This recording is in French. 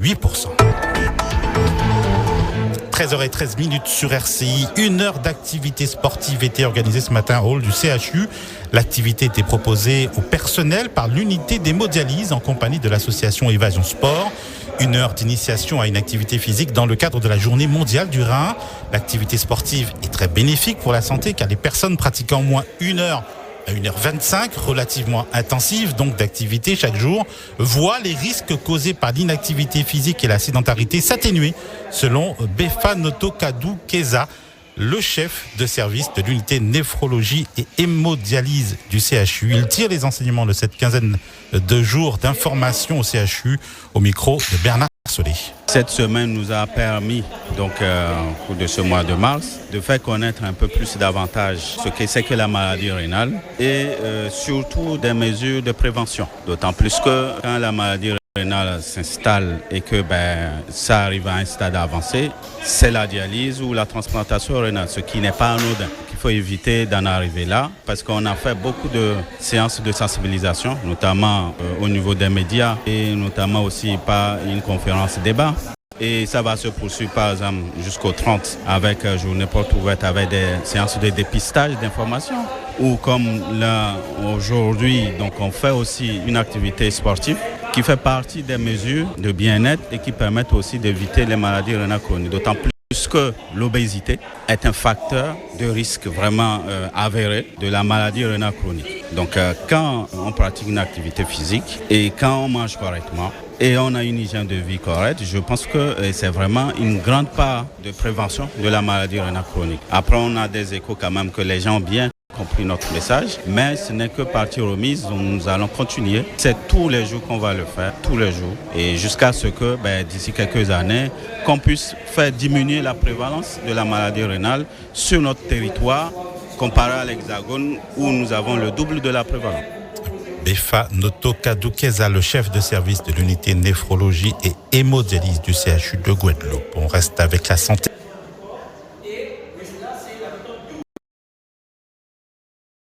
8%. 13h13 sur RCI, une heure d'activité sportive était organisée ce matin au hall du CHU. L'activité était proposée au personnel par l'unité d'hémodialyse en compagnie de l'association Évasion Sport. Une heure d'initiation à une activité physique dans le cadre de la journée mondiale du rein. L'activité sportive est très bénéfique pour la santé car les personnes pratiquant au moins une heure à 1h25, relativement intensive donc d'activité chaque jour, voient les risques causés par l'inactivité physique et la sédentarité s'atténuer, selon Befa Notokadou Keza, le chef de service de l'unité néphrologie et hémodialyse du CHU. Il tire les enseignements de cette quinzaine de jours d'information au CHU au micro de Bernard Solé. Cette semaine nous a permis, au cours de ce mois de mars, de faire connaître un peu plus davantage ce que c'est que la maladie rénale et surtout des mesures de prévention. D'autant plus que quand la maladie rénale s'installe et que ça arrive à un stade avancé, c'est la dialyse ou la transplantation rénale, ce qui n'est pas anodin. Il faut éviter d'en arriver là parce qu'on a fait beaucoup de séances de sensibilisation, notamment au niveau des médias et notamment aussi par une conférence débat. Et ça va se poursuivre par exemple jusqu'au 30 avec journée porte ouverte avec des séances de dépistage d'information. Ou comme là aujourd'hui, on fait aussi une activité sportive qui fait partie des mesures de bien-être et qui permettent aussi d'éviter les maladies rénales chroniques. D'autant plus que l'obésité est un facteur de risque vraiment avéré de la maladie rénale chronique. Donc quand on pratique une activité physique et quand on mange correctement et on a une hygiène de vie correcte, je pense que c'est vraiment une grande part de prévention de la maladie rénale chronique. Après, on a des échos quand même que les gens ont bien compris notre message, mais ce n'est que partie remise, donc nous allons continuer. C'est tous les jours qu'on va le faire, tous les jours, et jusqu'à ce que d'ici quelques années, qu'on puisse faire diminuer la prévalence de la maladie rénale sur notre territoire, comparé à l'Hexagone où nous avons le double de la prévalence. Befa Notokadou Keza, le chef de service de l'unité néphrologie et hémodialyse du CHU de Guadeloupe. On reste avec la santé.